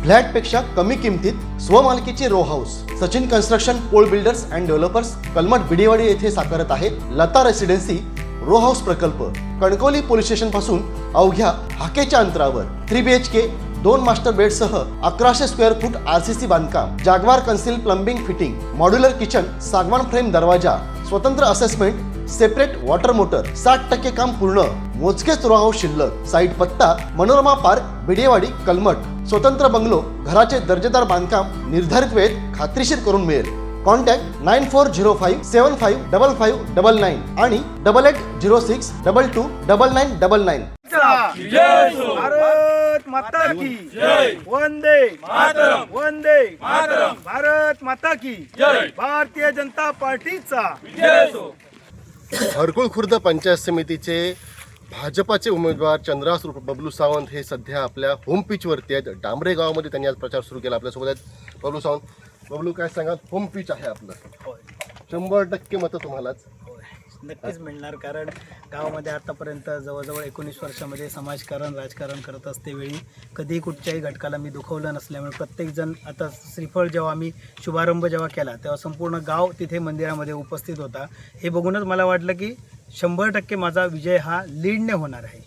फ्लॅटपेक्षा कमी किमतीत स्वमालकीचे रो हाऊस सचिन कन्स्ट्रक्शन पोल builders and developers Kalmath Bidewadi येथे साकारत आहे लता रेसिडेन्सी रो हाऊस प्रकल्प। कणकवली पोलीस स्टेशन पासून अवघ्या हाकेच्या अंतरावर 3 BHK 2 मास्टर बेड सह 1100 स्क्वेअर फूट RCC बांधकाम, जागवार concealed plumbing fitting, modular kitchen, सागवान फ्रेम दरवाजा, स्वतंत्र असेसमेंट, सेपरेट वॉटर मोटर, 60% काम पूर्ण, मोजकेच रो हाऊस शिल्लक। साईट पत्ता मनोरमा पार्क बिडेवाडी कलमठ। स्वतंत्र बंगलो, घराचे दर्जेदार बांधकाम निर्धारित वेळेत खात्रीशीर करून मिळेल। कॉन्टॅक्ट 9405755599 आणि 8806229999। भारत माता की जय, वंदे मातरम, वंदे मातरम, भारत माता की जय, भारतीय जनता पार्टीचा विजय असो। हरकुळ खुर्द पंचायत समितीचे भाजपाचे उमेदवार चंद्रास उर्फ बबलू सावंत हे सध्या आपल्या होम पिचवरती आहेत। डांबरे गावामध्ये त्यांनी आज प्रचार सुरू केला। आपल्यासोबत आहेत बबलू सावंत। बबलू, काय सांगा, होम पिच आहे आपलं, 100% मतं तुम्हालाच नक्कीच मिळणार, कारण गावामध्ये आतापर्यंत जवळजवळ 19 वर्षामध्ये समाजकारण राजकारण करत असते वेळी कधीही कुठच्याही घटकाला मी दुखवलं नसल्यामुळे प्रत्येकजण, आता श्रीफळ जेव्हा आम्ही शुभारंभ जेव्हा केला तेव्हा संपूर्ण गाव तिथे मंदिरामध्ये उपस्थित होता। हे बघूनच मला वाटलं की 100% माझा विजय हा लीडने होणार आहे।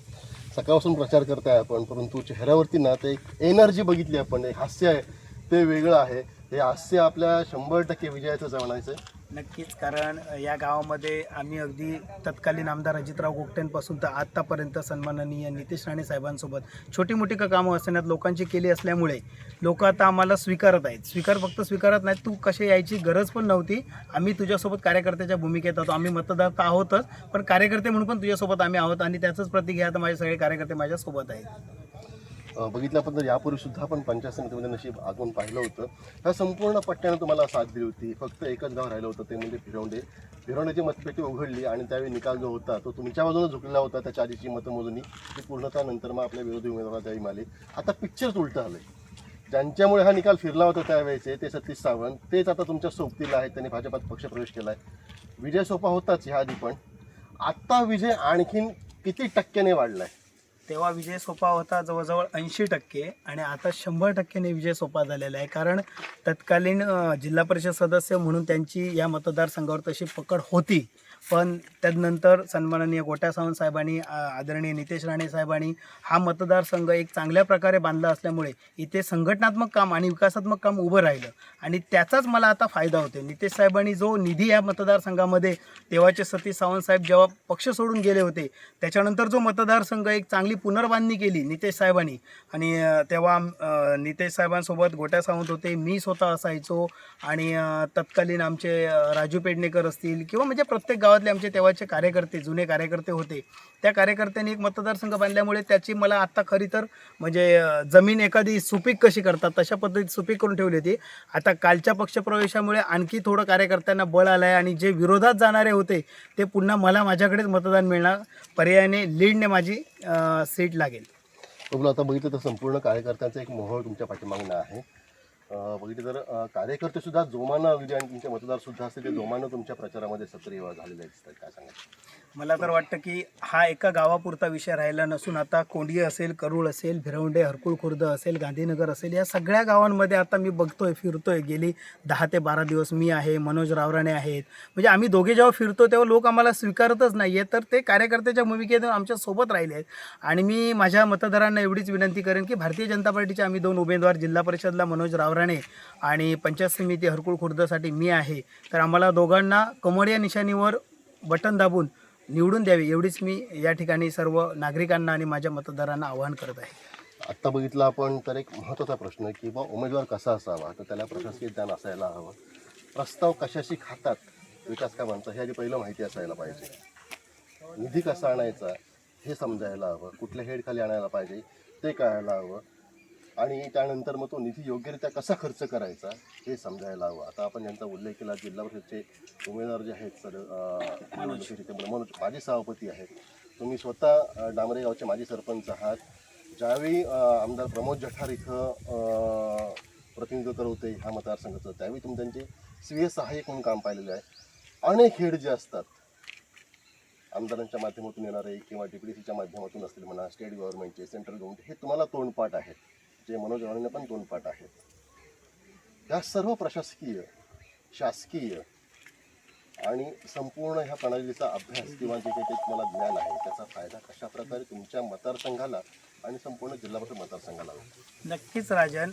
सकाळपासून प्रचार करताय आपण, परंतु चेहऱ्यावरती ना ते एक एनर्जी बघितली आपण, एक हास्य आहे ते वेगळं आहे। हे हास्य आपल्या 100% विजयाचं जाणायचं आहे। नक्कीच, कारण या गावामध्ये आम्ही अगदी तत्कालीन आमदार अजितराव गोगटेंपासून तर आत्तापर्यंत सन्माननीय नितेश राणे साहेबांसोबत छोटी मोठी कामं असण्यात लोकांची केली असल्यामुळे लोक आता आम्हाला स्वीकारत आहेत। फक्त स्वीकारत नाहीत, तू कसे यायची गरज पण नव्हती, आम्ही तुझ्यासोबत कार्यकर्त्याच्या भूमिकेत होतो। आम्ही मतदार तर आहोतच, पण कार्यकर्ते म्हणून पण तुझ्यासोबत आम्ही आहोत आणि त्याचंच प्रतीक हे आता माझे सगळे कार्यकर्ते माझ्यासोबत आहेत। बघितलं आपण तर यापूर्वी सुद्धा आपण पंचायत समितीमध्ये नशीब आगमन पाहिलं होतं। ह्या संपूर्ण पट्ट्यानं तुम्हाला साथ दिली होती। फक्त एकच गाव राहिलं होतं, ते म्हणजे भिरवंडे। भिरवंडेची मतपेटी उघडली आणि त्यावेळी निकाल जो होता तो तुमच्या बाजूने झुकलेला होता। त्याच्या आधीची मतमोजणी ती पूर्णतः नंतर मग आपल्या विरोधी उमेदवाराला त्यावेळी आले। आता पिक्चरच उलटं आलंय। ज्यांच्यामुळे हा निकाल फिरला होता त्यावेळेचे ते सतीश सावंत, तेच आता तुमच्या सोबतीला आहेत। त्यांनी भाजपात पक्षप्रवेश केला आहे। विजय सोपा होताच ह्या आधी, पण आत्ता विजय आणखीन किती टक्क्याने वाढलाय? तेव्हा विजय सोपा होता जवळजवळ 80% आणि आता 100%ने विजय सोपा झालेला आहे। कारण तत्कालीन जिल्हा परिषद सदस्य म्हणून त्यांची या मतदारसंघावर तशी पकड होती, पण त्यानंतर सन्माननीय गोट्या सावंत साहेबांनी, आदरणीय नितेश राणे साहेबांनी हा मतदारसंघ एक चांगल्या प्रकारे बांधला असल्यामुळे इथे संघटनात्मक काम आणि विकासात्मक काम उभं राहिलं आणि त्याचाच मला आता फायदा होतो। नितेश साहेबांनी जो निधी या मतदारसंघामध्ये, तेव्हाचे सतीश सावंत साहेब जेव्हा पक्ष सोडून गेले होते त्याच्यानंतर जो मतदारसंघ एक चांगली पुनर्बांधणी केली नितेश साहेबांनी, आणि तेव्हा नितेश साहेबांसोबत गोट्या सावंत होते, मी स्वतः असायचो आणि तत्कालीन आमचे राजू पेडणेकर असतील किंवा म्हणजे प्रत्येक गावातले आमचे तेव्हाचे कार्यकर्ते, जुने कार्यकर्ते होते, त्या कार्यकर्त्यांनी एक मतदारसंघ बांधल्यामुळे त्याची मला आत्ता खरी तर म्हणजे जमीन एखादी सुपीक कशी करतात तशा पद्धतीत सुपीक करून ठेवली होती। आता कालच्या पक्षप्रवेशामुळे आणखी थोडं कार्यकर्त्यांना बळ आलं आहे आणि जे विरोधात जाणारे होते ते पुन्हा मला माझ्याकडेच मतदान मिळणार, पर्यायाने लीडने माझी सीट लागेल। बघू, आता बघितलं तर संपूर्ण कार्यकर्त्यांचा एक मोहोळ तुमच्या पाठीमागणं आहे। बघितलं तर कार्यकर्ते सुद्धा जोमानं, अगदी आणि तुमचे मतदार सुद्धा असतील ते जोमानं तुमच्या प्रचारामध्ये सक्रिय झालेले दिसतात, काय सांगायचं? मला तर वाटतं की हा एका गावापुरता विषय राहिला नसून आता कोंडिये असेल, करूळ असेल, भिरवंडे, हरकुळ खुर्द असेल, गांधीनगर असेल, या सगळ्या गावांमध्ये आता मी बघतोय, फिरतोय। गेली 10 ते 12 दिवस मी आहे, मनोज रावराणे आहेत, म्हणजे आम्ही दोघे जेव्हा फिरतो तेव्हा लोक आम्हाला स्वीकारतच नाही आहे, तर ते कार्यकर्त्याच्या भूमिकेतून आमच्यासोबत राहिले आहेत। आणि मी माझ्या मतदारांना एवढीच विनंती करेन की भारतीय जनता पार्टीचे आम्ही 2 उमेदवार, जिल्हा परिषदला मनोज रावराणे आणि पंचायत समिती हरकुळ खुर्दसाठी मी आहे, तर आम्हाला दोघांना कमळ या निशाणीवर बटन दाबून निवडून द्यावी, एवढीच मी या ठिकाणी सर्व नागरिकांना आणि माझ्या मतदारांना आवाहन करत आहे। आत्ता बघितलं आपण तर एक महत्त्वाचा प्रश्न की बा उमेदवार कसा असावा, तर त्याला प्रशासकीय ज्ञान असायला हवं, प्रस्ताव कशाशी खातात विकास कामांचा हे आधी पहिलं माहिती असायला पाहिजे, निधी कसा आणायचा हे समजायला हवं, कुठल्या हेडखाली आणायला पाहिजे ते कळायला हवं, आणि त्यानंतर मग तो निधी योग्यरित्या कसा खर्च करायचा हे समजायला हवं। आता आपण यांचा उल्लेख केला, जिल्हा परिषदचे उमेदवार जे आहेत सर मनोज माजी सभापती आहेत, तुम्ही स्वतः डांबरे गावचे माजी सरपंच आहात। ज्यावेळी आमदार प्रमोद जठार इथं प्रतिनिधित्व करत होते ह्या मतदारसंघाचं, त्यावेळी तुम्ही त्यांचे स्वीय सहाय्यक म्हणून काम पाहिलेलं आहे। अनेक हेड जे असतात आमदारांच्या माध्यमातून येणारे किंवा DPDCच्या माध्यमातून असतील म्हणा, स्टेट गव्हर्नमेंटचे, सेंट्रल गव्हर्नमेंट, हे तुम्हाला तोंडपाठ आहेत। जे मनोज रावणेंना पण 2 पाठ आहेत। या सर्व प्रशासकीय, शासकीय आणि संपूर्ण ह्या प्रणालीचा अभ्यास किंवा जे काही तुम्हाला ज्ञान आहे त्याचा फायदा कशा प्रकारे तुमच्या मतदारसंघाला आणि संपूर्ण जिल्हा परिषद मतदारसंघाला होतो? नक्कीच राजन,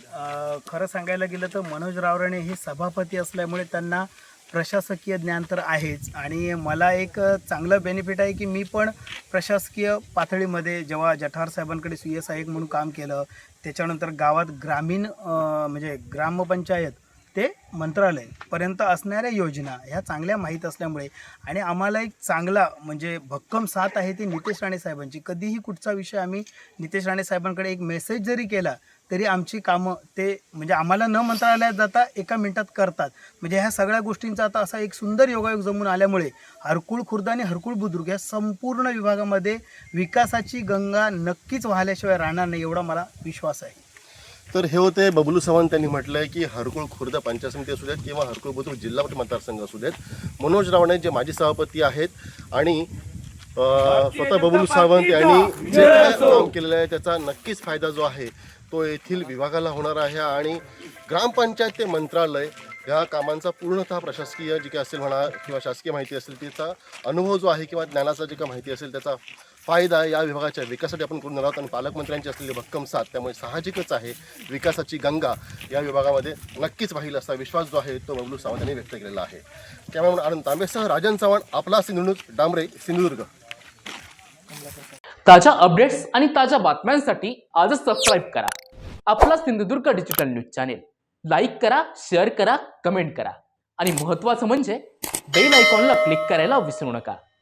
खरं सांगायला गेलं तर मनोज रावराणे हे सभापती असल्यामुळे त्यांना प्रशासकीय ज्ञान तर आहेच आणि मला एक चांगलं बेनिफिट आहे की मी पण प्रशासकीय पातळीमध्ये जेव्हा जठार साहेबांकडे सी एस आय म्हणून काम केलं, त्याच्यानंतर गावात ग्रामीण म्हणजे ग्रामपंचायत ते मंत्रालयपर्यंत असणाऱ्या योजना ह्या चांगल्या माहीत असल्यामुळे आणि आम्हाला एक चांगला म्हणजे भक्कम साथ आहे ती नितेश राणे साहेबांची। कधीही कुठचा विषय आम्ही नितेश राणे साहेबांकडे एक मेसेज जरी केला तरी आमची कामं ते म्हणजे आम्हाला न मंत्रालयात जाता 1 मिनिटात करतात। म्हणजे ह्या सगळ्या गोष्टींचा आता असा एक सुंदर योगायोग जमून आल्यामुळे हरकुळ खुर्द आणि हरकुळ बुद्रुक या संपूर्ण विभागामध्ये विकासाची गंगा नक्कीच वाहल्याशिवाय राहणार नाही एवढा मला विश्वास आहे। तर हे होते बबलू सावंत। त्यांनी म्हटलंय की हरकुळ खुर्द पंचायत समिती असू देत किंवा हरकुळ बुद्रुक जिल्हा परिषद मतदारसंघ असू देत, मनोज रावणे जे माजी सभापती आहेत आणि स्वतः बबलू सावंत यांनी जे काय काम केलेलं आहे त्याचा नक्कीच फायदा जो आहे तो येथील विभागाला होणार आहे आणि ग्रामपंचायत ते मंत्रालय ह्या कामांचा पूर्णतः प्रशासकीय जी काही असेल म्हणा किंवा शासकीय माहिती असेल तिचा अनुभव जो आहे किंवा ज्ञानाचा जे काही माहिती असेल त्याचा फायदा या विभागाच्या विकासासाठी आपण करून आहोत आणि पालकमंत्र्यांची असलेली भक्कम साथ, त्यामुळे साहजिकच आहे विकासाची गंगा या विभागामध्ये नक्कीच वाहील असा विश्वास जो आहे तो बबलू सावंत यांनी व्यक्त केलेला आहे। कॅमेरामन आनंद तांबेसह राजन चव्हाण, आपला सिंधुदुर्ग, डांबरे, सिंधुदुर्ग। ताज्या अपडेट्स आणि ताज्या बातम्यांसाठी आजच सबस्क्राईब करा आपला Sindhudurg digital news channel. Like करा, शेअर करा, कमेंट करा आणि महत्त्वाचं म्हणजे बेल आयकॉनला क्लिक करायला विसरू नका।